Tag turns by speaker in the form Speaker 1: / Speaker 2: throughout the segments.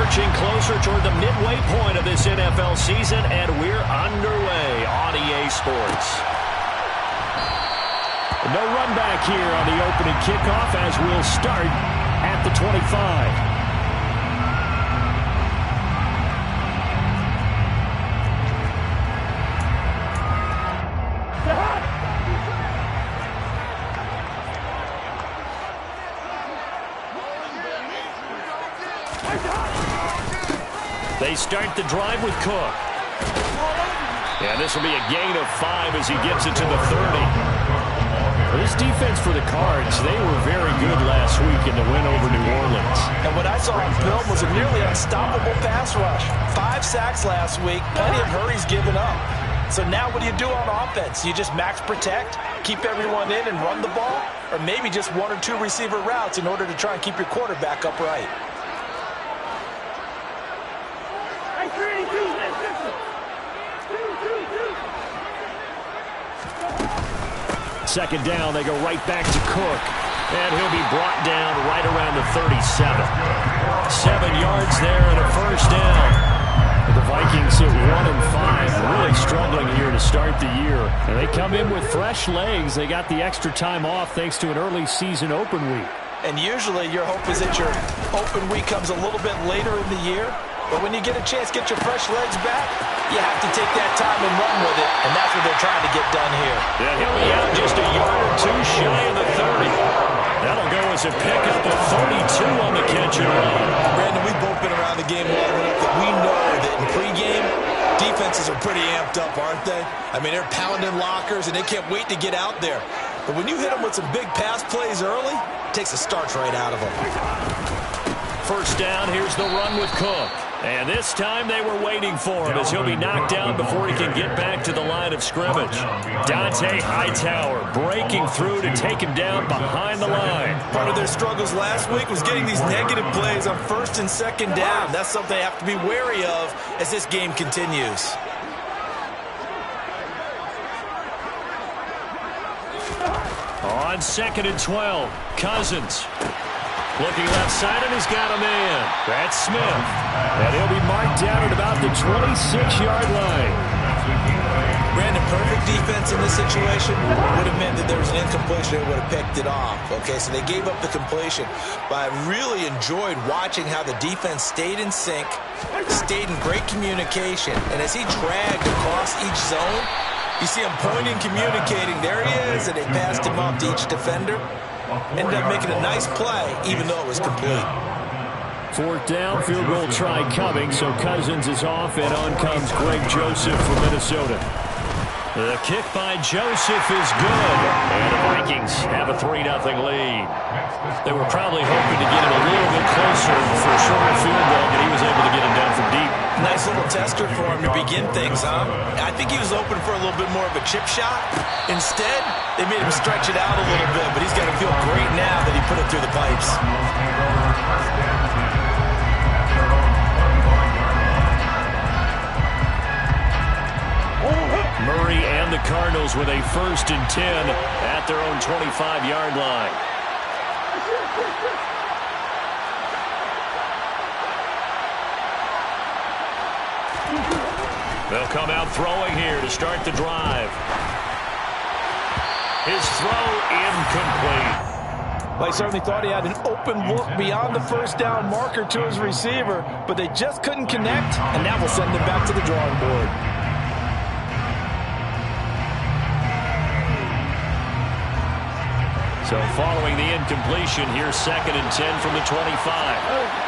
Speaker 1: marching closer toward the midway point of this NFL season, and we're underway on EA Sports. No run back here on the opening kickoff as we'll start at the 25. They start the drive with Cook. And this will be a gain of 5 as he gets it to the 30. This defense for the Cards, they were very good last week in the win over New Orleans.
Speaker 2: And what I saw on film was a nearly unstoppable pass rush. 5 sacks last week, plenty of hurries given up. So now what do you do on offense? You just max protect, keep everyone in and run the ball? Or maybe just 1 or 2 receiver routes in order to try and keep your quarterback upright?
Speaker 1: Second down, they go right back to Cook. And he'll be brought down right around the 37. 7 yards there and a first down. The Vikings at 1-5, really struggling here to start the year. And they come in with fresh legs. They got the extra time off thanks to an early season open week.
Speaker 2: And usually your hope is that your open week comes a little bit later in the year. But when you get a chance to get your fresh legs back, you have to take that time and run with it. And that's what they're trying to get done here.
Speaker 1: Yeah, he'll be out just a yard or 2 shy of the 30. That'll go as a pickup of 32 on the catch and run.
Speaker 3: Brandon, we've both been around the game long enough that we know that in pregame, defenses are pretty amped up, aren't they? I mean, they're pounding lockers, and they can't wait to get out there. But when you hit them with some big pass plays early, it takes the starch right out of them.
Speaker 1: First down, here's the run with Cook. And this time they were waiting for him as he'll be knocked down before he can get back to the line of scrimmage. Dante Hightower breaking through to take him down behind the line.
Speaker 3: Part of their struggles last week was getting these negative plays on 1st and 2nd down. That's something they have to be wary of as this game continues.
Speaker 1: On 2nd and 12, Cousins. Looking left side, and he's got a man. That's Smith. And he'll be marked down at about the 26-yard line.
Speaker 3: Brandon, perfect defense in this situation would have meant that there was an incompletion. They would have picked it off. Okay, so they gave up the completion. But I really enjoyed watching how the defense stayed in sync, stayed in great communication. And as he dragged across each zone, you see him pointing, communicating. There he is, and they passed him off to each defender. Ended up making a nice play, even though it was complete.
Speaker 1: 4th down, field goal try coming, so Cousins is off, and on comes Greg Joseph from Minnesota. The kick by Joseph is good, and the Vikings have a 3-0 lead. They were probably hoping to get him a little bit closer for a shorter field goal, but he was able to get him down from deep.
Speaker 2: Nice little tester for him to begin things, huh? I think he was open for a little bit more of a chip shot. Instead, they made him stretch it out a little bit, but he's got to feel great now that he put it through the pipes.
Speaker 1: Murray and the Cardinals with a 1st and 10 at their own 25-yard line. They'll come out throwing here to start the drive. His throw incomplete.
Speaker 2: Well, he certainly thought he had an open look beyond the 1st down marker to his receiver, but they just couldn't connect, and that will send them back to the drawing board.
Speaker 1: So following the incompletion, here's 2nd and 10 from the 25.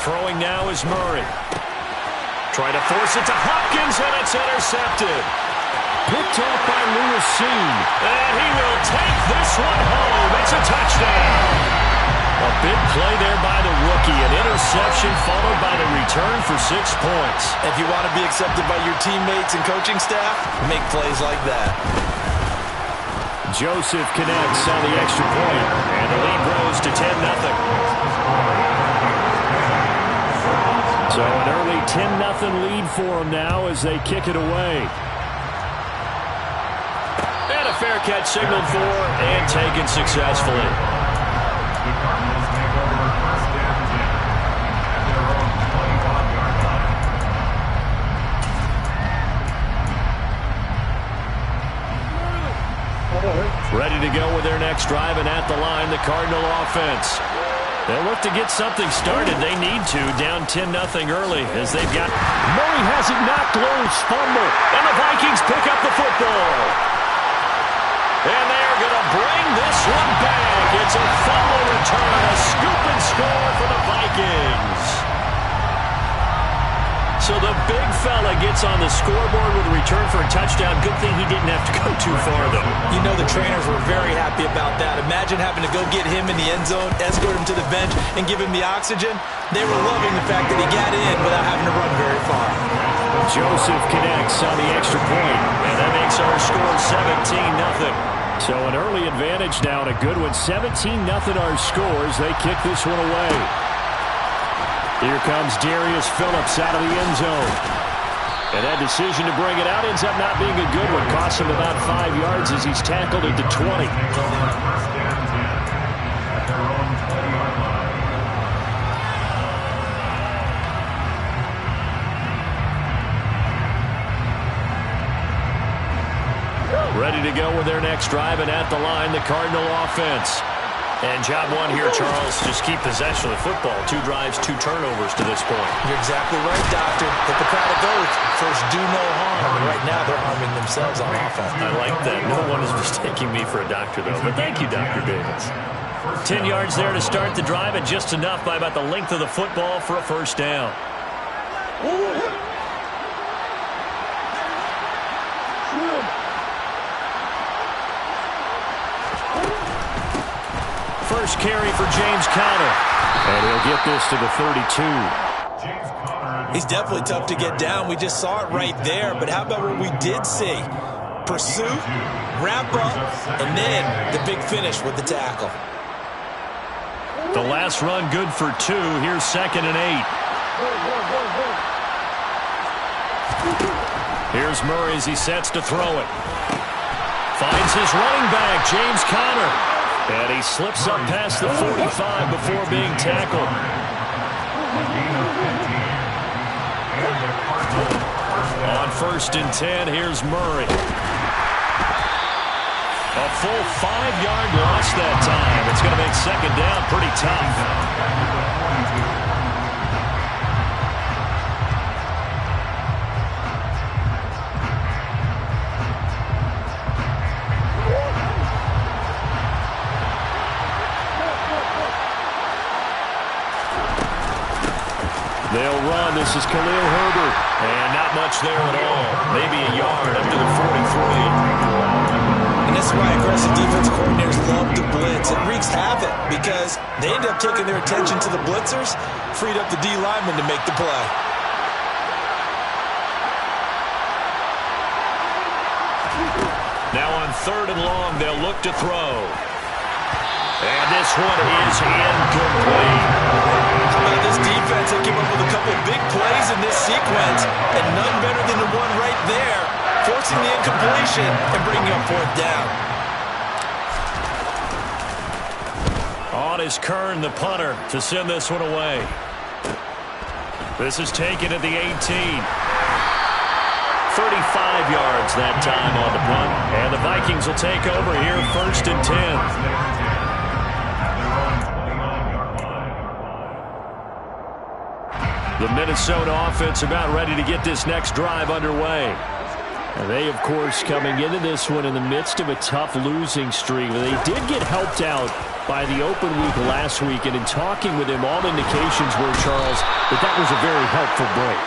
Speaker 1: Throwing now is Murray. Trying to force it to Hopkins, and it's intercepted. Picked off by Lewis Seen. And he will take this one home. It's a touchdown. A big play there by the rookie. An interception followed by the return for 6 points.
Speaker 2: If you want to be accepted by your teammates and coaching staff, make plays like that.
Speaker 1: Joseph connects on the extra point, and the lead grows to 10-0. So an early 10-0 lead for them now as they kick it away. And a A fair catch signaled for and taken successfully. Ready to go with their next drive, and at the line, the Cardinal offense. They'll look to get something started. They need to, down 10-0 early, as they've got... Murray has it knocked loose, fumble, and the Vikings pick up the football. And they're going to bring this one back. It's a fumble return, a scoop and score for the Vikings. So the big fella gets on the scoreboard with a return for a touchdown. Good thing he didn't have to go too far, though.
Speaker 3: You know the trainers were very happy about that. Imagine having to go get him in the end zone, escort him to the bench, and give him the oxygen. They were loving the fact that he got in without having to run very far.
Speaker 1: Joseph connects on the extra point, and that makes our score 17-0. So an early advantage now, and a good one. 17-0 our scores. They kick this one away. Here comes Darius Phillips out of the end zone. And that decision to bring it out ends up not being a good one. Costs him about 5 yards as he's tackled at the 20. Ready to go with their next drive, and at the line, the Cardinal offense. And job one here, Charles, just keep possession of the football. 2 drives, 2 turnovers to this point.
Speaker 3: You're exactly right, Doctor. Hippocratic oath. First, do no harm. And right now, they're harming themselves on offense.
Speaker 1: I like that. No one is mistaking me for a doctor, though. But thank you, Dr. Davis. 10 yards there to start the drive, and just enough by about the length of the football for a first down. First carry for James Conner. And he'll get this to the 32.
Speaker 3: He's definitely tough to get down. We just saw it right there. But how about what we did see? Pursuit, wrap up, and then the big finish with the tackle.
Speaker 1: The last run good for 2. Here's 2nd and 8. Here's Murray as he sets to throw it. Finds his running back, James Conner. And he slips up past the 45 before being tackled. On 1st and 10, here's Murray. A full 5-yard loss that time. It's going to make 2nd down pretty tough. They'll run. This is Khalil Herbert. And not much there at all. Maybe a yard up to the 43.
Speaker 3: And this is why aggressive defense coordinators love to blitz. It wreaks havoc because they end up taking their attention to the blitzers, freed up the D lineman to make the play.
Speaker 1: Now on 3rd and long, they'll look to throw. And this one is incomplete.
Speaker 3: This defense, they came up with a couple of big plays in this sequence, and none better than the one right there, forcing the incompletion and bringing up 4th down.
Speaker 1: On is Kern, the punter, to send this one away. This is taken at the 18. 35 yards that time on the punt, and the Vikings will take over here 1st and 10. The Minnesota offense about ready to get this next drive underway. And they, of course, coming into this one in the midst of a tough losing streak. They did get helped out by the open week last week, and in talking with him, all indications were, Charles, that was a very helpful break.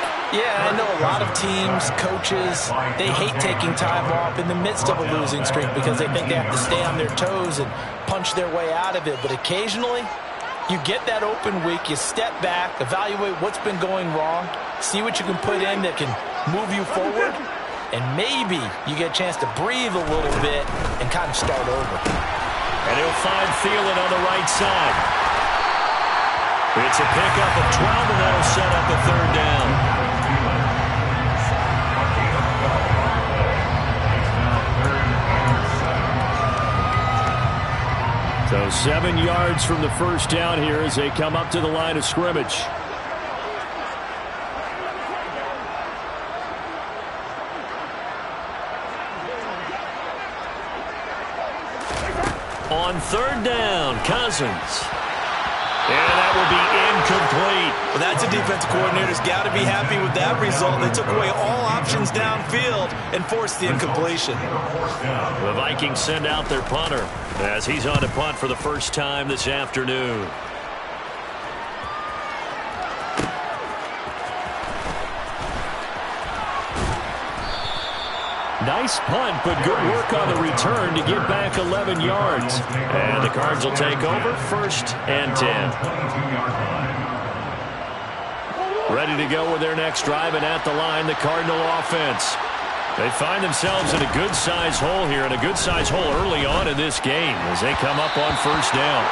Speaker 2: Yeah, I know a lot of teams, coaches, they hate taking time off in the midst of a losing streak because they think they have to stay on their toes and punch their way out of it. But occasionally, you get that open week, you step back, evaluate what's been going wrong, see what you can put in that can move you forward, and maybe you get a chance to breathe a little bit and kind of start over.
Speaker 1: And he'll find Thielen on the right side. It's a pickup of 12, and that'll set up a 3rd down. So 7 yards from the first down here as they come up to the line of scrimmage. On third down, Cousins. And that will be incomplete.
Speaker 3: Well, that's a defensive coordinator's got to be happy with that result. They took away all options downfield and forced the incompletion.
Speaker 1: The Vikings send out their punter as he's on to punt for the first time this afternoon. Nice punt, but good work on the return to get back 11 yards. And the Cards will take over, 1st and 10. Ready to go with their next drive, and at the line, the Cardinal offense. They find themselves in a good-sized hole here, and a good-sized hole early on in this game as they come up on first down.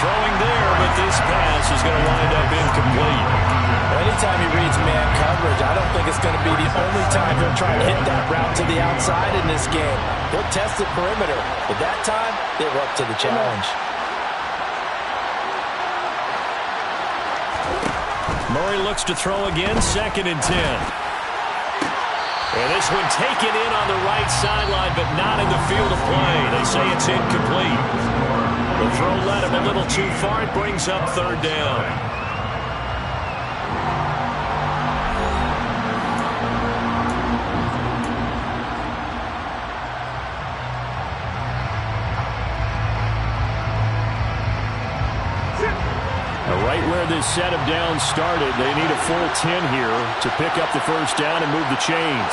Speaker 1: Throwing there, but this pass is going to wind up incomplete.
Speaker 2: Anytime he reads man coverage, I don't think it's going to be the only time he'll try to hit that route to the outside in this game. He'll test the perimeter, but that time, they were up to the challenge.
Speaker 1: Murray looks to throw again, 2nd and 10. And this one taken in on the right sideline, but not in the field of play. They say it's incomplete. The throw led him a little too far. It brings up 3rd down. Right where this set of downs started, they need a full 10 here to pick up the first down and move the chains.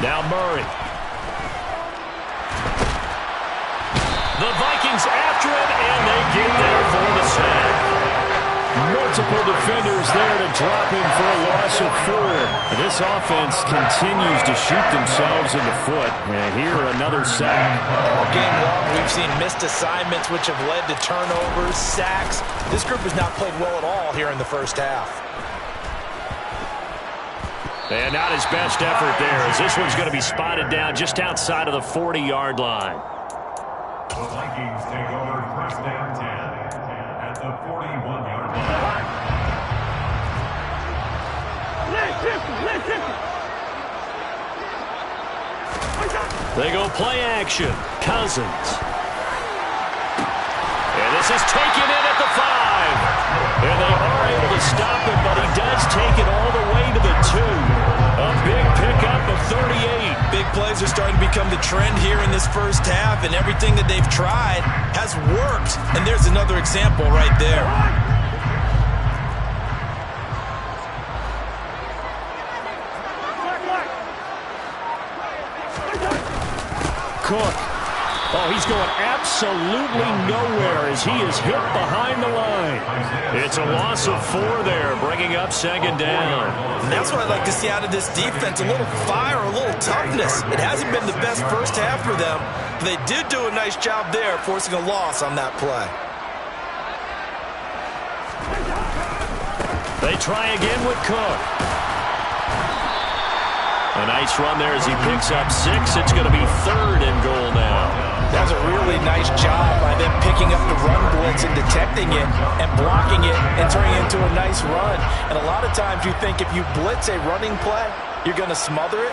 Speaker 1: Now Murray. The Vikings after him, and they get there for the sack. Multiple defenders there to drop him for a loss of 4. This offense continues to shoot themselves in the foot. And here, another sack.
Speaker 2: All game long, we've seen missed assignments which have led to turnovers, sacks. This group has not played well at all here in the first half.
Speaker 1: And not his best effort there, as this one's going to be spotted down just outside of the 40-yard line.
Speaker 4: The Vikings take over 1st and 10 at the 41-yard line.
Speaker 1: They go play action. Cousins. And this is taken in at the 5. And they are able to stop it, but he does take it all the way to the 2. A big pickup of 38.
Speaker 3: Big plays are starting to become the trend here in this first half, and everything that they've tried has worked. And there's another example right there.
Speaker 1: Cook. Oh, he's going absolutely nowhere as he is hit behind the line. It's a loss of 4 there, bringing up 2nd down.
Speaker 3: And that's what I'd like to see out of this defense, a little fire, a little toughness. It hasn't been the best first half for them, but they did do a nice job there, forcing a loss on that play.
Speaker 1: They try again with Cook. A nice run there as he picks up 6. It's going to be 3rd and goal now.
Speaker 2: That was a really nice job by them picking up the run blitz and detecting it and blocking it and turning it into a nice run. And a lot of times you think if you blitz a running play, you're going to smother it.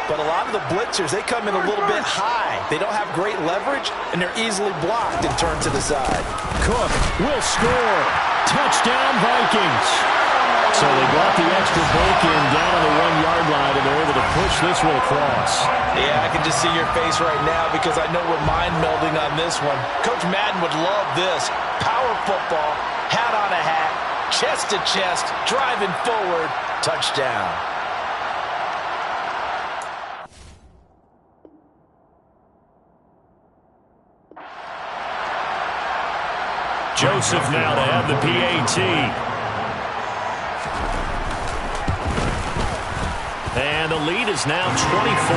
Speaker 2: But a lot of the blitzers, they come in a little bit high. They don't have great leverage, and they're easily blocked and turned to the side.
Speaker 1: Cook will score. Touchdown, Vikings. So they brought the extra break in down on the 1-yard line, and they're able to push this one across.
Speaker 2: Yeah, I can just see your face right now because I know we're mind-melding on this one. Coach Madden would love this. Power football, hat on a hat, chest to chest, driving forward, touchdown.
Speaker 1: Joseph now to have the PAT. And the lead is now 24.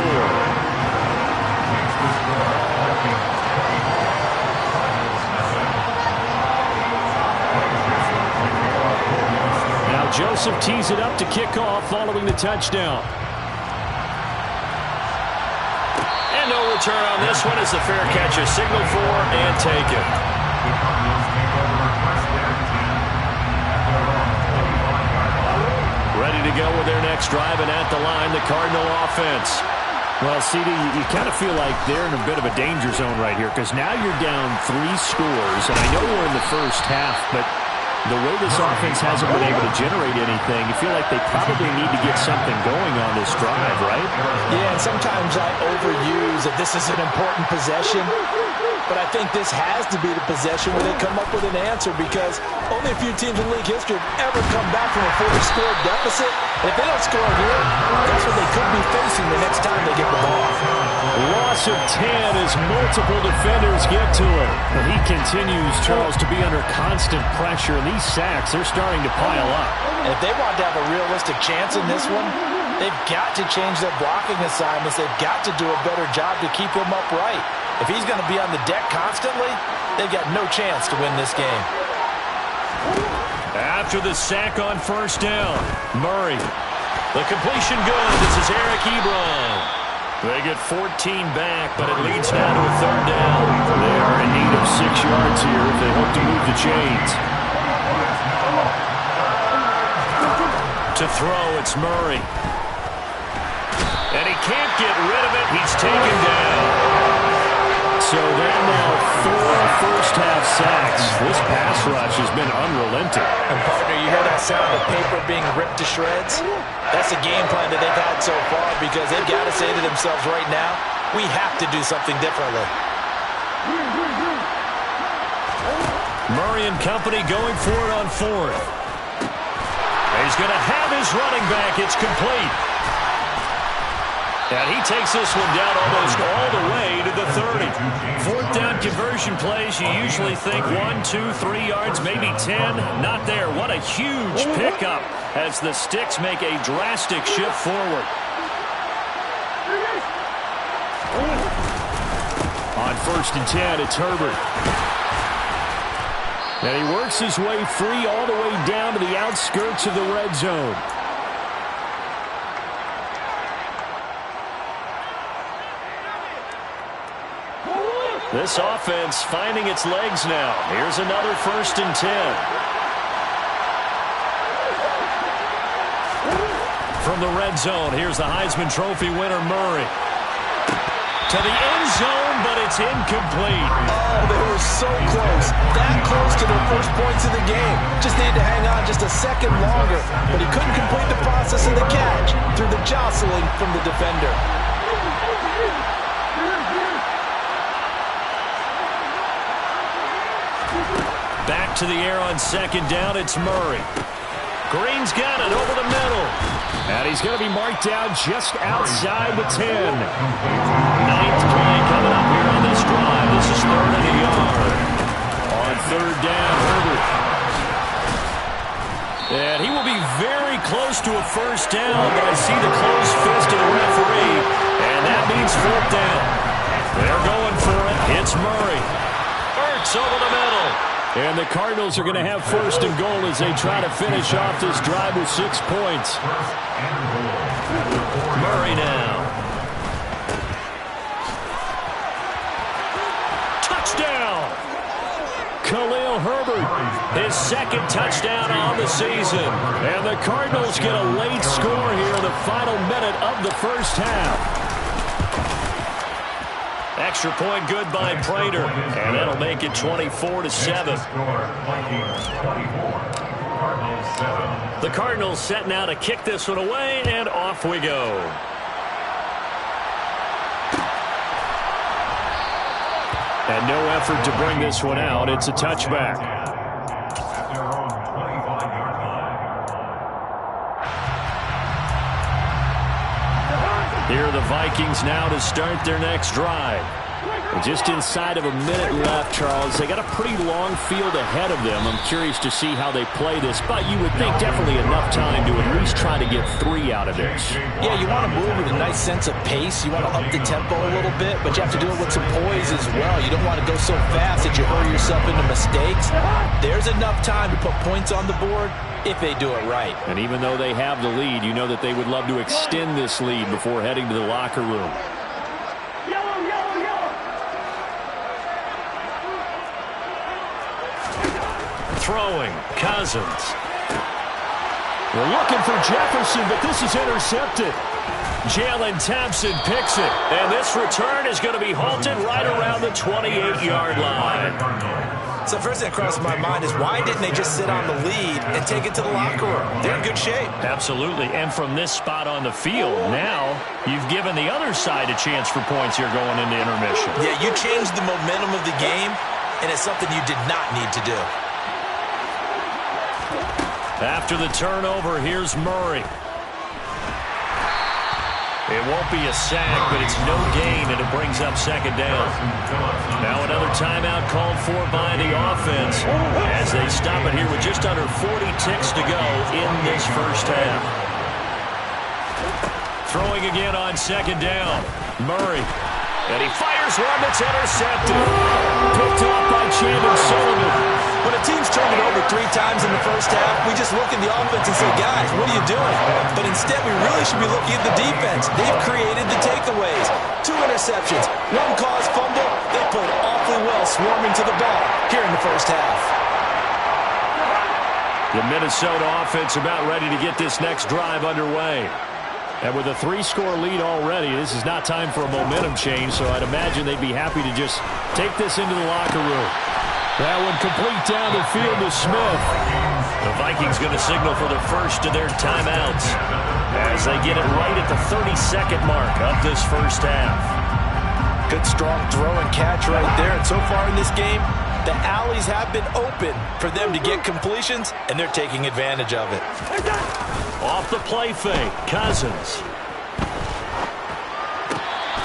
Speaker 1: Now Joseph tees it up to kick off following the touchdown. no return on this one as the fair catch is signaled for and taken.
Speaker 4: The Cardinals take over first down 10 at their own 25-yard line.
Speaker 1: Ready to go with their next drive, and at the line, the Cardinal offense.
Speaker 5: Well, CD, you kind of feel like they're in a bit of a danger zone right here because now you're down 3 scores, and I know we're in the first half, but the way this offense hasn't been able to generate anything, you feel like they probably need to get something going on this drive, right?
Speaker 2: Yeah, and sometimes I overuse that this is an important possession, but I think this has to be the possession where they come up with an answer because only a few teams in league history have ever come back from a 40-score deficit. And if they don't score here, that's what they could be facing the next time they get the ball.
Speaker 1: Loss of 10 as multiple defenders get to him.
Speaker 5: But he continues, Charles, to be under constant pressure, and these sacks, they're starting to pile up.
Speaker 2: And if they want to have a realistic chance in this one, they've got to change their blocking assignments. They've got to do a better job to keep him upright. If he's going to be on the deck constantly, they've got no chance to win this game.
Speaker 1: After the sack on first down, Murray. The completion good. This is Eric Ebron. They get 14 back, but it leads now to a third down.
Speaker 5: They are in need of 6 yards here if they hope to move the chains.
Speaker 1: To throw, it's Murray. And he can't get rid of it. He's taken down.
Speaker 5: So they're now 4 first-half sacks. This pass rush has been unrelenting.
Speaker 2: And partner, you hear that sound of paper being ripped to shreds? That's the game plan that they've had so far because they've got to say to themselves right now, we have to do something differently.
Speaker 1: Murray and company going for it on fourth. He's going to have his running back. It's complete. And he takes this one down almost all the way to the 30. Fourth down conversion plays, you usually think 1, 2, 3 yards, maybe 10. Not there. What a huge pickup as the Sticks make a drastic shift forward.
Speaker 5: On first and 10, it's Herbert. And he works his way free all the way down to the outskirts of the red zone.
Speaker 1: This offense finding its legs now. Here's another first and 10. From the red zone, here's the Heisman Trophy winner, Murray. To the end zone, but it's incomplete.
Speaker 2: Oh, they were so close. That close to their first points of the game. Just needed to hang on just a second longer. But he couldn't complete the process of the catch through the jostling from the defender.
Speaker 1: Back to the air on second down, it's Murray. Green's got it over the middle.
Speaker 5: And he's going to be marked down just outside the 10.
Speaker 1: Ninth play coming up here on this drive. This is third and a yard.
Speaker 5: On third down, Herbert.
Speaker 1: And he will be very close to a first down, but I see the closed fist of the referee, and that means fourth down. They're going for it. It's Murray. Ertz over the middle.
Speaker 5: And the Cardinals are going to have first and goal as they try to finish off this drive with 6 points.
Speaker 1: Murray now. Touchdown!
Speaker 5: Khalil Herbert,
Speaker 1: his second touchdown on the season.
Speaker 5: And the Cardinals get a late score here in the final minute of the first half.
Speaker 1: Extra point good by Prater, and that'll make it 24-7. The Cardinals set now to kick this one away, and off we go.
Speaker 5: And no effort to bring this one out. It's a touchback.
Speaker 1: Here are the Vikings now to start their next drive.
Speaker 5: Just inside of a minute left, Charles. They got a pretty long field ahead of them. I'm curious to see how they play this, but you would think definitely enough time to at least try to get 3 out of this.
Speaker 2: Yeah, you want to move with a nice sense of pace. You want to up the tempo a little bit, but you have to do it with some poise as well. You don't want to go so fast that you hurry yourself into mistakes. There's enough time to put points on the board if they do it right.
Speaker 5: And even though they have the lead, you know that they would love to extend this lead before heading to the locker room.
Speaker 1: Throwing, Cousins. We're looking for Jefferson, but this is intercepted. Jalen Thompson picks it, and this return is going to be halted right around the 28-yard line.
Speaker 3: So first thing that crosses my mind is why didn't they just sit on the lead and take it to the locker room? They're in good shape.
Speaker 5: Absolutely, and from this spot on the field, now you've given the other side a chance for points here going into intermission.
Speaker 3: Yeah, you changed the momentum of the game, and it's something you did not need to do.
Speaker 1: After the turnover, here's Murray. It won't be a sack, but it's no gain, and it brings up second down. Now another timeout called for by the offense as they stop it here with just under 40 ticks to go in this first half. Throwing again on second down. Murray. And he fires one that's intercepted. Picked off by Chandon Sullivan.
Speaker 3: When a team's turned it over 3 times in the first half, we just look at the offense and say, guys, what are you doing? But instead, we really should be looking at the defense. They've created the takeaways. 2 interceptions, 1 caused fumble. They played awfully well swarming to the ball here in the first half.
Speaker 1: The Minnesota offense about ready to get this next drive underway. And with a 3-score lead already, this is not time for a momentum change, so I'd imagine they'd be happy to just take this into the locker room. That one complete down the field to Smith. The Vikings going to signal for the first of their timeouts as they get it right at the 32nd mark of this first half.
Speaker 2: Good strong throw and catch right there. And so far in this game, the alleys have been open for them to get completions, and they're taking advantage of it.
Speaker 1: Off the play fake, Cousins.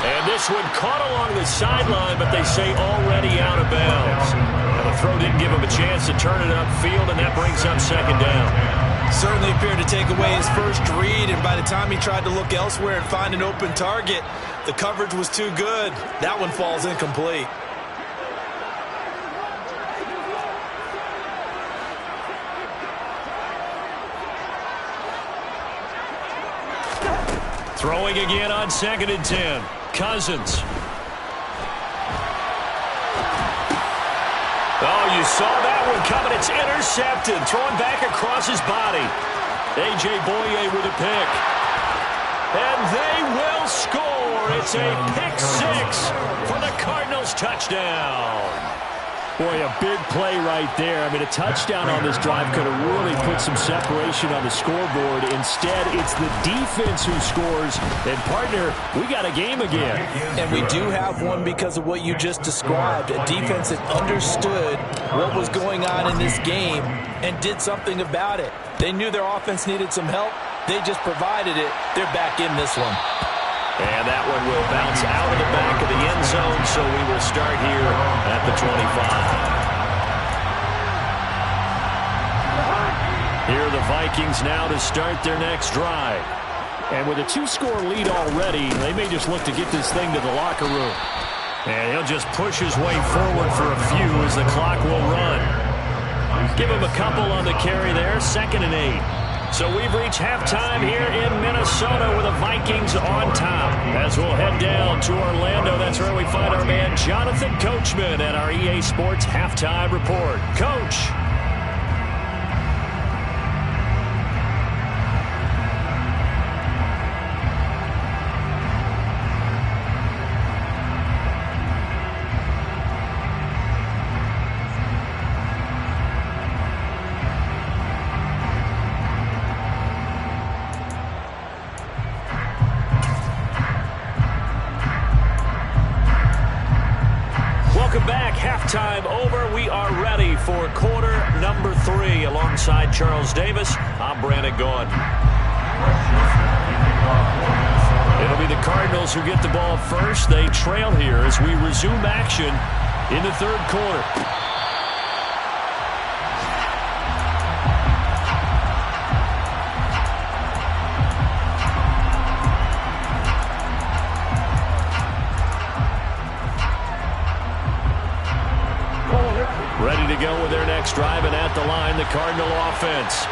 Speaker 1: And this one caught along the sideline, but they say already out of bounds. And the throw didn't give him a chance to turn it upfield, and that brings up second down.
Speaker 2: Certainly appeared to take away his first read, and by the time he tried to look elsewhere and find an open target, the coverage was too good. That one falls incomplete.
Speaker 1: Throwing again on 2nd and 10. Cousins. Oh, you saw that one coming. It's intercepted. Throwing back across his body. A.J. Boye with a pick. And they will score. It's a pick-6 for the Cardinals touchdown. Boy, a big play right there. I mean, a touchdown on this drive could have really put some separation on the scoreboard. Instead, it's the defense who scores. And, partner, we got a game again.
Speaker 2: And we do have one because of what you just described. A defense that understood what was going on in this game and did something about it. They knew their offense needed some help. They just provided it. They're back in this one.
Speaker 1: And that one will bounce out of the back of the end zone, so we will start here at the 25. Here are the Vikings now to start their next drive. And with a 2-score lead already, they may just look to get this thing to the locker room. And he'll just push his way forward for a few as the clock will run. Give him a couple on the carry there, 2nd and 8. So we've reached halftime here in Minnesota with the Vikings on top. As we'll head down to Orlando, that's where we find our man Jonathan Coachman at our EA Sports Halftime Report. Coach. Welcome back. Halftime over. We are ready for quarter number 3. Alongside Charles Davis, I'm Brandon Gaudin. It'll be the Cardinals who get the ball first. They trail here as we resume action in the 3rd quarter. Ready to go with their next drive, and at the line, the Cardinal offense.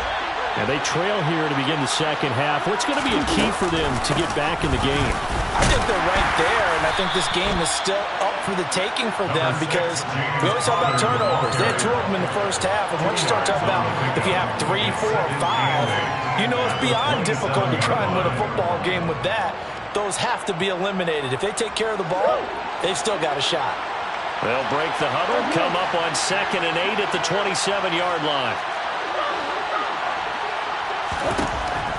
Speaker 5: And they trail here to begin the second half. What's going to be a key for them to get back in the game?
Speaker 2: I think they're right there, and I think this game is still up for the taking for them because we always talk about turnovers. They had 2 of them in the first half, and once you start talking about if you have 3, 4, or 5, you know it's beyond difficult to try and win a football game with that. Those have to be eliminated. If they take care of the ball, they've still got a shot.
Speaker 1: They'll break the huddle, come up on 2nd and 8 at the 27-yard line.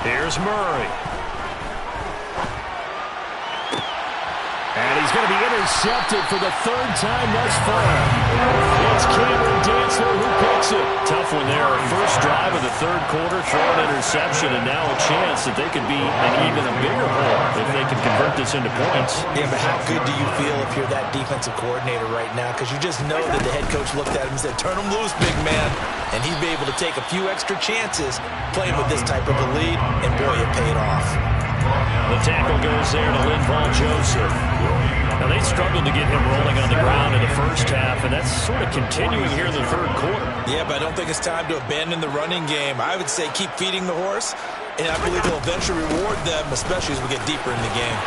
Speaker 1: Here's Murray.
Speaker 5: And he's going to be intercepted for the 3rd time thus far. It's Cameron Dantzler who picks it.
Speaker 1: Tough one there. First drive of the 3rd quarter, throw an interception, and now a chance that they could be an even a bigger hole if they can convert this into points.
Speaker 3: Yeah, but how good do you feel if you're that defensive coordinator right now? Because you just know that the head coach looked at him and said, turn him loose, big man. And he'd be able to take a few extra chances playing with this type of a lead, and boy, it paid off.
Speaker 1: The tackle goes there to Linval Joseph. Now, they struggled to get him rolling on the ground in the first half, and that's sort of continuing here in the 3rd quarter.
Speaker 3: Yeah, but I don't think it's time to abandon the running game. I would say keep feeding the horse, and I believe he'll eventually reward them, especially as we get deeper in the game.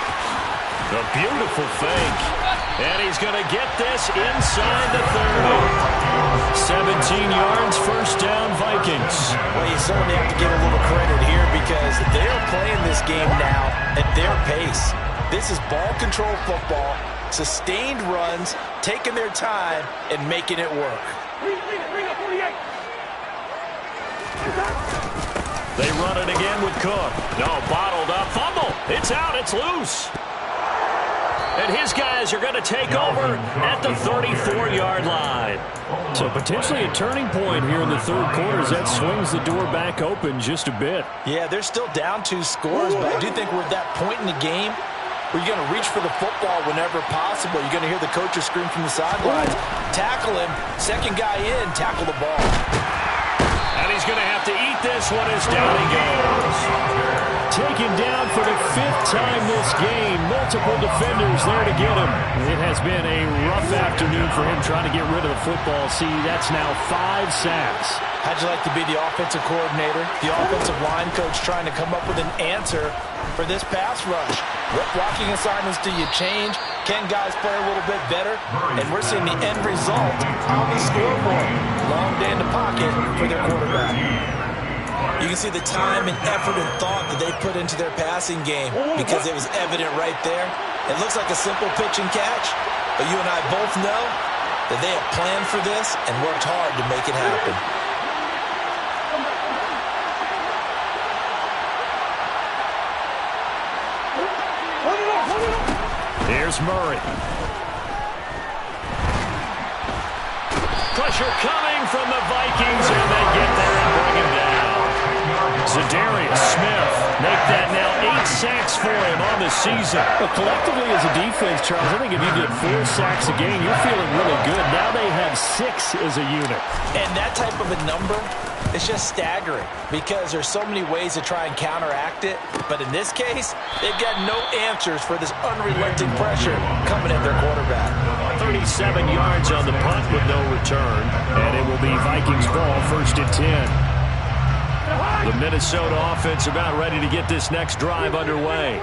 Speaker 1: A beautiful fake. And he's going to get this inside the 30. 17 yards, first down, Vikings.
Speaker 2: Well, you certainly have to give a little credit here because they're playing this game now at their pace. This is ball control football, sustained runs, taking their time, and making it work.
Speaker 1: They run it again with Cook. No, bottled up. Fumble. It's out. It's loose. And his guys are going to take over at the 34-yard line.
Speaker 5: So potentially a turning point here in the 3rd quarter as that swings the door back open just a bit.
Speaker 2: Yeah, they're still down 2 scores, but I do think we're at that point in the game where you're going to reach for the football whenever possible. You're going to hear the coaches scream from the sidelines. Tackle him. Second guy in, tackle the ball.
Speaker 1: And he's going to have to eat this one as down he goes.
Speaker 5: Taken down for the 5th time this game. Multiple defenders there to get him. It has been a rough afternoon for him trying to get rid of the football. See, that's now 5 sacks.
Speaker 2: How'd you like to be the offensive coordinator, the offensive line coach trying to come up with an answer for this pass rush? What blocking assignments do you change? Can guys play a little bit better? And we're seeing the end result on the scoreboard. Long day in the pocket for their quarterback.
Speaker 3: You can see the time and effort and thought that they put into their passing game because it was evident right there. It looks like a simple pitch and catch, but you and I both know that they have planned for this and worked hard to make it happen.
Speaker 1: Here's Murray. Pressure coming from the Vikings, and they get there and bring him down. Za'Darius Smith make that now 8 sacks for him on the season.
Speaker 5: But collectively as a defense, Charles, I think if you get 4 sacks a game, you're feeling really good. Now they have 6 as a unit.
Speaker 2: And that type of a number, it's just staggering because there's so many ways to try and counteract it. But in this case, they've got no answers for this unrelenting pressure coming at their quarterback.
Speaker 1: 37 yards on the punt with no return. And it will be Vikings ball, 1st and 10. The Minnesota offense about ready to get this next drive underway.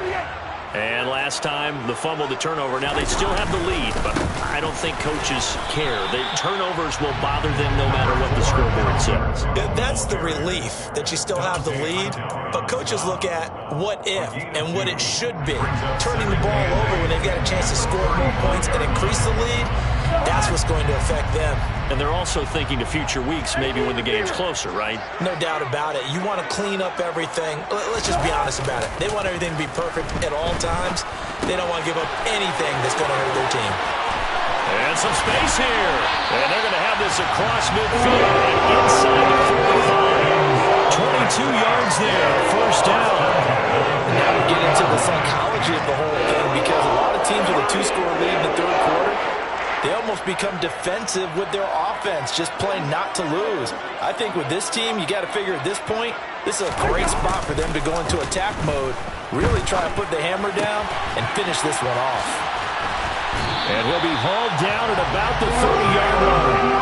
Speaker 1: And last time, the fumble, the turnover. Now they still have the lead, but I don't think coaches care. The turnovers will bother them no matter what the scoreboard says.
Speaker 3: That's the relief that you still have the lead, but coaches look at what if and what it should be. Turning the ball over when they've got a chance to score more points and increase the lead, that's what's going to affect them.
Speaker 1: And they're also thinking to future weeks, maybe when the game's closer, right?
Speaker 3: No doubt about it. You want to clean up everything. Let's just be honest about it. They want everything to be perfect at all times. They don't want to give up anything that's going to hurt their team.
Speaker 1: And some space here. And they're going to have this across midfield and inside the 45. 22 yards there, 1st down.
Speaker 2: And now we get into the psychology of the whole thing because a lot of teams with a 2-score lead in the 3rd quarter, they almost become defensive with their offense, just playing not to lose. I think with this team, you got to figure at this point, this is a great spot for them to go into attack mode, really try to put the hammer down and finish this one off.
Speaker 5: And he'll be hauled down at about the 30-yard line.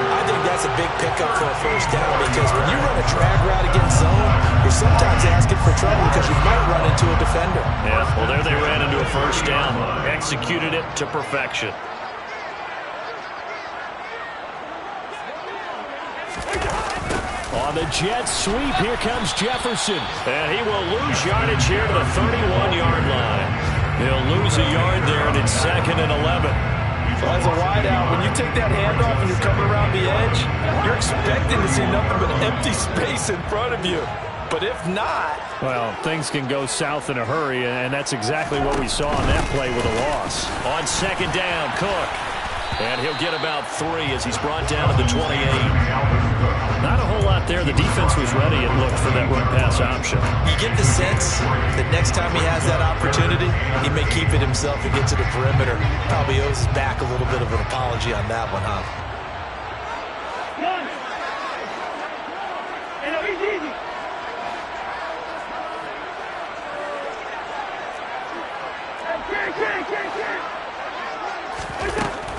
Speaker 3: I think that's a big pickup for a first down, because when you run a drag route against zone, you're sometimes asking for trouble because you might run into a defender.
Speaker 1: Yeah, well, there they ran into a first down. Executed it to perfection. On the jet sweep, here comes Jefferson. And he will lose yardage here to the 31-yard line. He'll lose a yard there, and it's 2nd and 11.
Speaker 2: So as a wideout, when you take that handoff and you're coming around the edge, you're expecting to see nothing but empty space in front of you. But if not...
Speaker 5: Well, things can go south in a hurry, and that's exactly what we saw on that play with a loss.
Speaker 1: On 2nd down, Cook. And he'll get about 3 as he's brought down to the 28. Not a whole lot there. The defense was ready, it looked, for that run-pass option.
Speaker 3: You get the sense that next time he has that opportunity, he may keep it himself and get to the perimeter. Probably owes his back a little bit of an apology on that one, huh?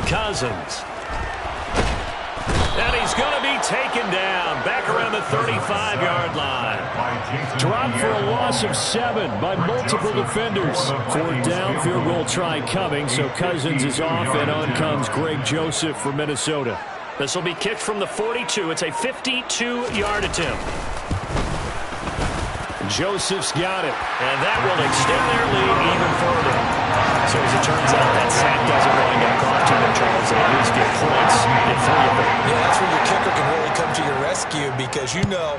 Speaker 1: Cousins. And he's going to be taken down back around the 35-yard line.
Speaker 5: Dropped for a loss of 7 by multiple defenders. 4th down, field goal try coming, so Cousins is off, and on comes Greg Joseph for Minnesota.
Speaker 1: This will be kicked from the 42. It's a 52-yard attempt. Joseph's got it, and that will extend their lead even further. So as it turns out, that sack doesn't wind up costing them, Charles, and at least get points in 3 of them.
Speaker 3: Yeah, that's where your kicker can really come to your rescue, because you know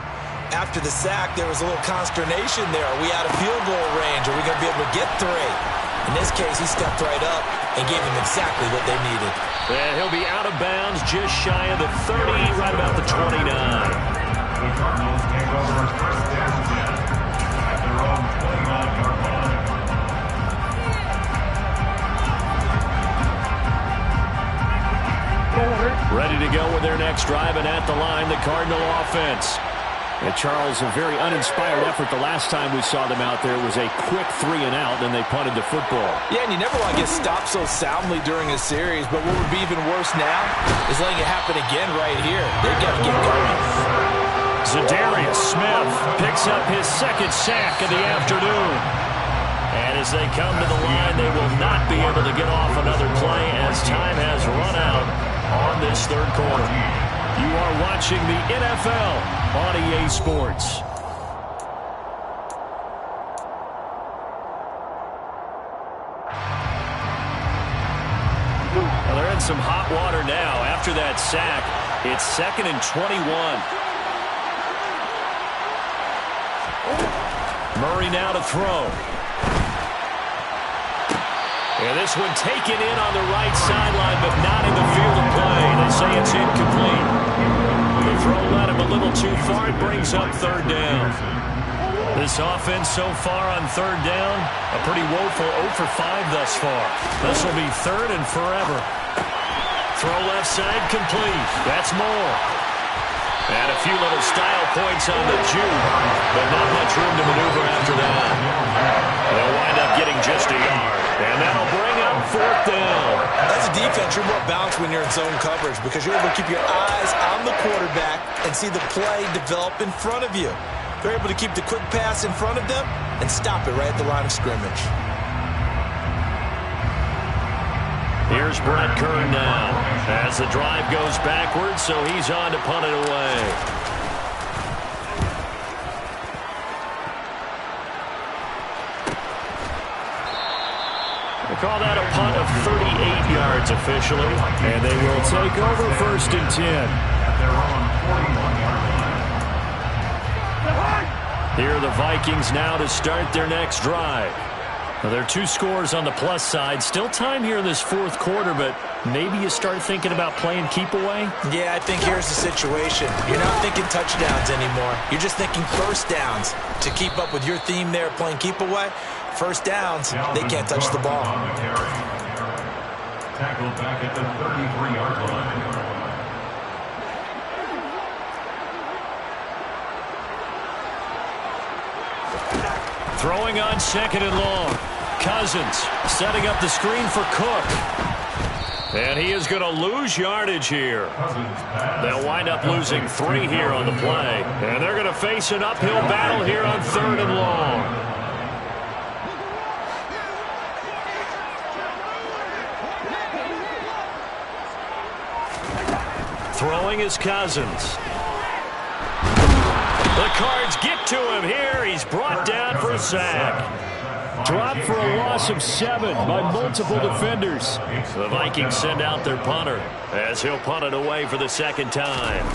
Speaker 3: after the sack there was a little consternation there. Are we out of field goal range? Are we going to be able to get 3? In this case, he stepped right up and gave them exactly what they needed.
Speaker 1: And he'll be out of bounds just shy of the 30, right about the 29.
Speaker 4: The Cardinals take over 1st and 10 at their own 29-yard line.
Speaker 1: Ready to go with their next drive, and at the line, the Cardinal offense.
Speaker 5: And Charles, a very uninspired effort. The last time we saw them out there was a quick 3 and out, and they punted the football.
Speaker 2: Yeah, and you never want to get stopped so soundly during a series, but what would be even worse now is letting it happen again right here. They've got to get going.
Speaker 1: Za'Darius Smith picks up his 2nd sack of the afternoon. And as they come to the line, they will not be able to get off another play as time has run out on this 3rd quarter. You are watching the NFL on EA Sports. Well, they're in some hot water now. After that sack, it's 2nd and 21. Murray now to throw. And this one taken in on the right sideline, but not in the field of play. They say it's incomplete. The throw led him a little too far. It brings up 3rd down. This offense so far on 3rd down, a pretty woeful 0 for 5 thus far. This will be 3rd and forever. Throw left side complete. That's more. And a few little style points on the juke, but not much room to maneuver after that. They'll wind up getting just a yard. And that'll bring up 4th down.
Speaker 3: As a defense, you're more balanced when you're in zone coverage because you're able to keep your eyes on the quarterback and see the play develop in front of you. They're able to keep the quick pass in front of them and stop it right at the line of scrimmage.
Speaker 1: Here's Brett Kern now as the drive goes backwards, so he's on to punt it away. They call that a punt of 38 yards officially, and they will take over 1st and 10. Here are the Vikings now to start their next drive. Well, there are 2 scores on the plus side. Still time here in this 4th quarter, but maybe you start thinking about playing keep away?
Speaker 3: Yeah, I think here's the situation. You're not thinking touchdowns anymore. You're just thinking 1st downs. To keep up with your theme there, playing keep away, 1st downs, they can't touch the ball.
Speaker 4: Tackled back at the 33-yard line.
Speaker 1: Throwing on 2nd and long. Cousins setting up the screen for Cook. And he is going to lose yardage here. They'll wind up losing 3 here on the play. And they're going to face an uphill battle here on 3rd and long. Throwing is Cousins. The Cards get to him here. He's brought down for a sack.
Speaker 5: Dropped for a loss of 7 by multiple defenders.
Speaker 1: The Vikings send out their punter as he'll punt it away for the 2nd time.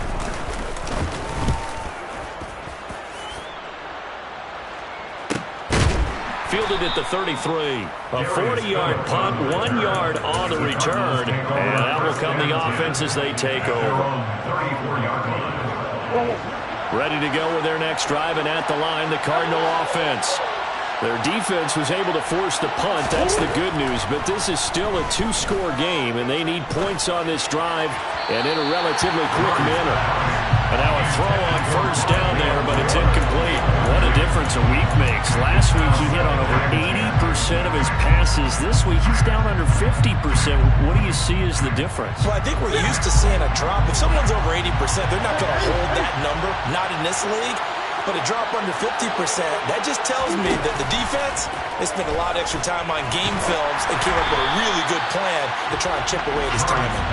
Speaker 1: Fielded at the 33. A 40-yard punt, 1 yard on the return. And out will come the offense as they take over. Ready to go with their next drive, and at the line, the Cardinal offense. Their defense was able to force the punt. That's the good news. But this is still a 2-score game, and they need points on this drive and in a relatively quick manner. And now a throw on 1st down there, but it's incomplete. What a difference a week makes. Last week he hit on over 80% of his passes. This week he's down under 50%. What do you see as the difference?
Speaker 3: Well, I think we're used to seeing a drop. If someone's over 80%, they're not going to hold that number, not in this league. But a drop under 50%, that just tells me that the defense, they spent a lot of extra time on game films and came up with a really good plan to try and chip away at his timing.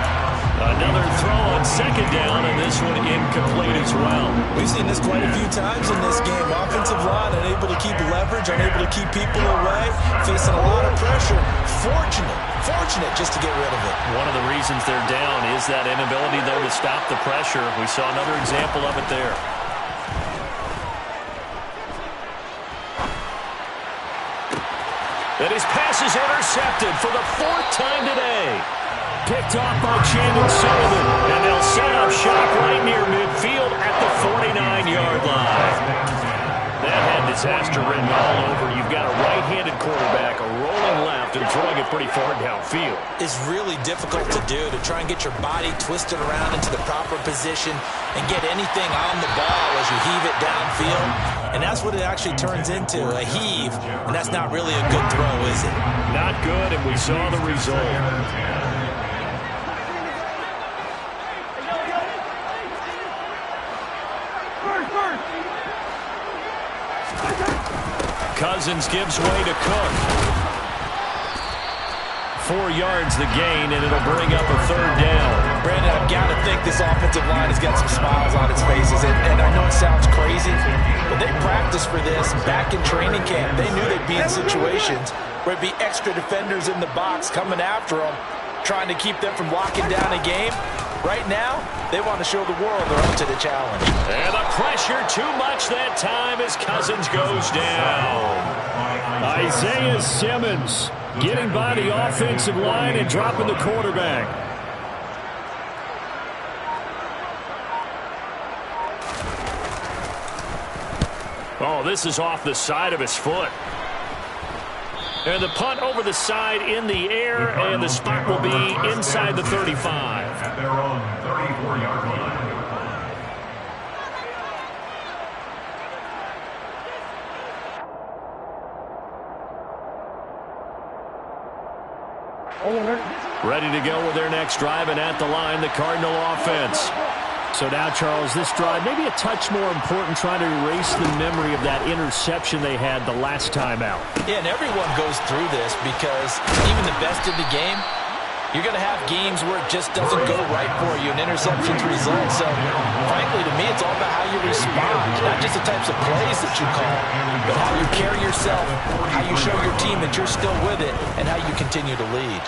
Speaker 1: Another throw on 2nd down, and this one incomplete as well.
Speaker 3: We've seen this quite a few times in this game. Offensive line unable to keep leverage, unable to keep people away, facing a lot of pressure. Fortunate just to get rid of it.
Speaker 1: One of the reasons they're down is that inability, though, to stop the pressure. We saw another example of it there. And his pass is intercepted for the 4th time today. Picked off by Chandon Sullivan. And they'll set up shop right near midfield at the 49-yard line. That had disaster written all over. You've got a right-handed quarterback, a rolling left, and throwing it pretty far downfield.
Speaker 3: It's really difficult to do, to try and get your body twisted around into the proper position and get anything on the ball as you heave it downfield. And that's what it actually turns into, a heave. And that's not really a good throw, is it?
Speaker 1: Not good, and we saw the result. Cousins gives way to Cook. 4 yards the gain, and it'll bring up a 3rd down.
Speaker 3: Brandon, I've got to think this offensive line has got some smiles on its faces. And I know it sounds crazy, but they practiced for this back in training camp. They knew they'd be in situations where it'd be extra defenders in the box coming after them, trying to keep them from locking down a game. Right now, they want to show the world they're up to the challenge.
Speaker 1: And the pressure too much that time as Cousins goes down.
Speaker 5: Isaiah Simmons getting by the offensive line and dropping the quarterback.
Speaker 1: Oh, this is off the side of his foot. And the punt over the side in the air, and the spot will be inside the 35.
Speaker 4: At their own 34-yard line.
Speaker 1: Ready to go with their next drive, and at the line, the Cardinal offense.
Speaker 5: So now, Charles, this drive maybe a touch more important, trying to erase the memory of that interception they had the last time out.
Speaker 3: Yeah, and everyone goes through this because even the best in the game, you're going to have games where it just doesn't go right for you, and interceptions result. So, frankly, to me, it's all about how you respond, not just the types of plays that you call, but how you carry yourself, how you show your team that you're still with it, and how you continue to lead.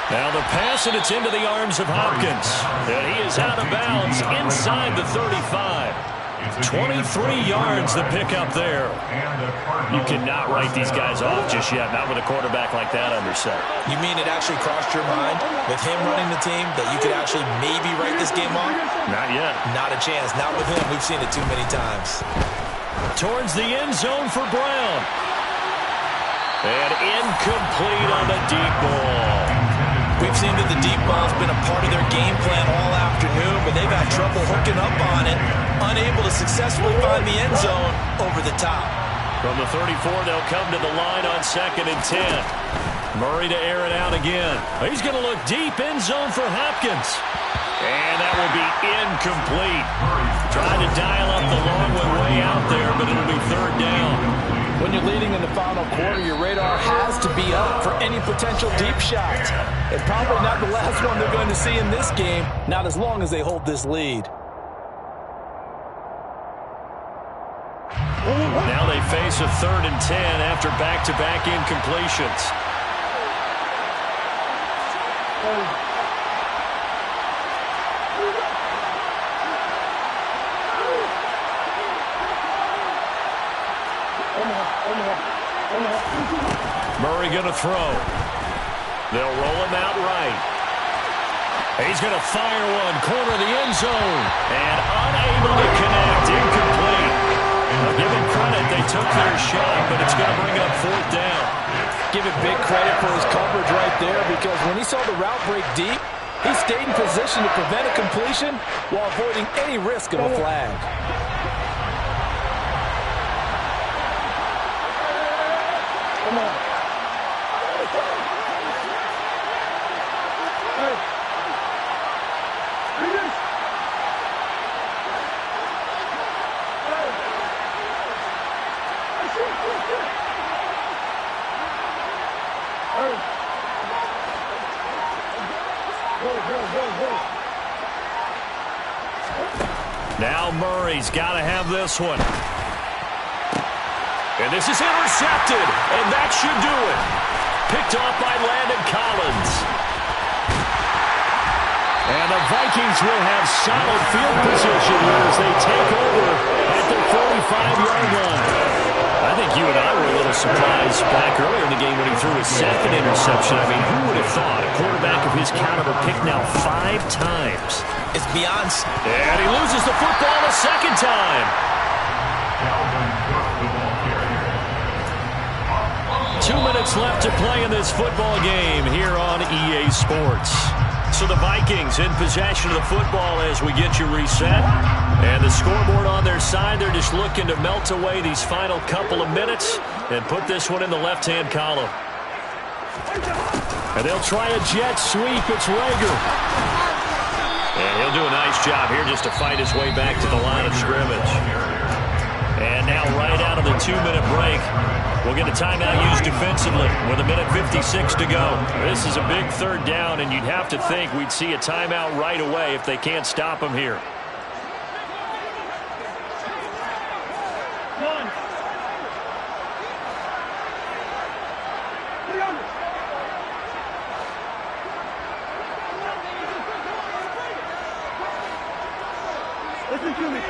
Speaker 1: Now the pass, and it's into the arms of Hopkins. And he is out of bounds inside the 35. 23 yards the pickup there. You cannot write these guys off just yet, not with a quarterback like that under center.
Speaker 3: You mean it actually crossed your mind with him running the team that you could actually maybe write this game off?
Speaker 1: Not yet.
Speaker 3: Not a chance. Not with him. We've seen it too many times.
Speaker 1: Towards the end zone for Brown. And incomplete on the deep ball.
Speaker 3: We've seen that the deep ball's been a part of their game plan all afternoon, but they've had trouble hooking up on it, unable to successfully find the end zone over the top.
Speaker 1: From the 34, they'll come to the line on 2nd and 10. Murray to air it out again. He's going to look deep in zone for Hopkins. And that will be incomplete. Tried to dial up the long one way out there, but it'll be third down.
Speaker 2: When you're leading in the final quarter, your radar has to be up for any potential deep shots. And probably not the last one they're going to see in this game, not as long as they hold this lead.
Speaker 1: Now they face a 3rd and 10 after back-to-back incompletions. Murray going to throw. They'll roll him out right. He's going to fire one, corner of the end zone, and unable to connect, incomplete. Now, give him credit, they took their shot, but it's going to bring up 4th down.
Speaker 2: Give it big credit for his coverage right there, because when he saw the route break deep, he stayed in position to prevent a completion while avoiding any risk of a flag.
Speaker 1: Now Murray's got to have this one. And this is intercepted, and that should do it. Picked off by Landon Collins. And the Vikings will have solid field position here as they take over at the 45-yard line. I think you and I were a little surprised back earlier in the game when he threw his 2nd interception. I mean, who would have thought a quarterback of his caliber picked now 5 times?
Speaker 3: It's beyond.
Speaker 1: And he loses the football a 2nd time. 2 minutes left to play in this football game here on EA Sports. So the Vikings in possession of the football as we get you reset. And the scoreboard on their side, they're just looking to melt away these final couple of minutes and put this one in the left-hand column. And they'll try a jet sweep. It's Rager. And he'll do a nice job here just to fight his way back to the line of scrimmage. And now right out of the 2-minute break, we'll get a timeout used defensively with 1:56 to go. This is a big 3rd down, and you'd have to think we'd see a timeout right away if they can't stop him here.
Speaker 6: Listen to me.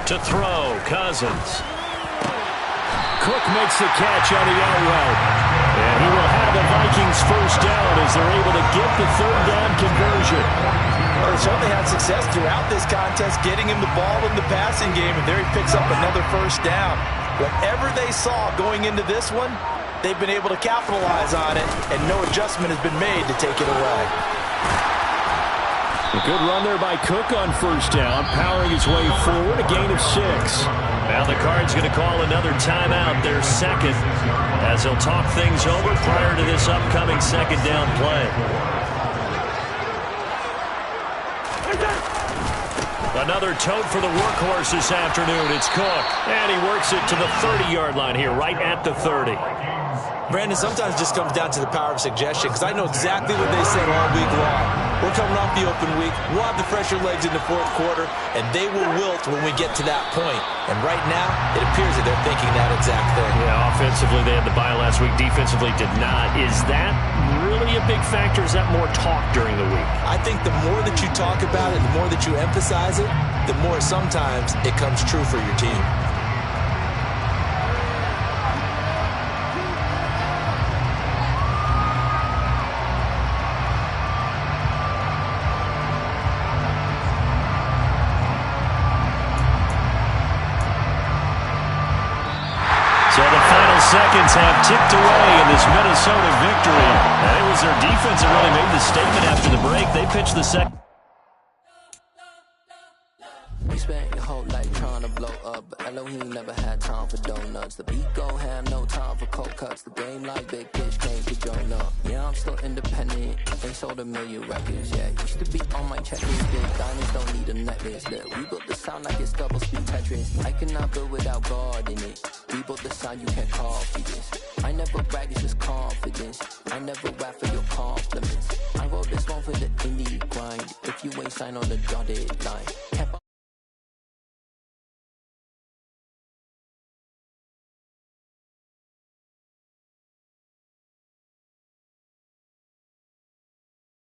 Speaker 1: To throw, Cousins. Cook makes the catch on the out route. And he will have the Vikings 1st down as they're able to get the 3rd down conversion.
Speaker 2: Well, they certainly had success throughout this contest, getting him the ball in the passing game, and there he picks up another 1st down. Whatever they saw going into this one, they've been able to capitalize on it, and no adjustment has been made to take it away.
Speaker 5: A good run there by Cook on 1st down, powering his way forward, a gain of 6.
Speaker 1: Now the Cards going to call another timeout, their 2nd, as they'll talk things over prior to this upcoming 2nd down play. Another tote for the workhorse this afternoon. It's Cook, and he works it to the 30-yard line here, right at the 30.
Speaker 3: Brandon, sometimes it just comes down to the power of suggestion, because I know exactly what they said all week long. We're coming off the open week. We'll have the fresher legs in the 4th quarter, and they will wilt when we get to that point. And right now, it appears that they're thinking that exact thing.
Speaker 1: Yeah, offensively, they had the bye last week. Defensively, did not. Is that really a big factor? Is that more talk during the week?
Speaker 3: I think the more that you talk about it, the more that you emphasize it, the more sometimes it comes true for your team.
Speaker 1: So the final seconds have ticked away in this Minnesota victory. And it was their defense that really made the statement after the break. They pitched the second.
Speaker 6: You spent your whole life trying to blow up, but Elohim never had time for donuts. The beat go ham, no time for cold cuts. The game like big bitch came to join up. Yeah, I'm still independent. They sold 1 million records. Yeah, used to be on my checklist. Big diamonds don't need a necklace. Look, we built the sound like it's double speed Tetris. I cannot build without God in it. We built the sound you can't copy this. I never brag, it's just confidence. I never rap for your compliments. I wrote this one for the indie grind. If you ain't signed on the dotted line, kept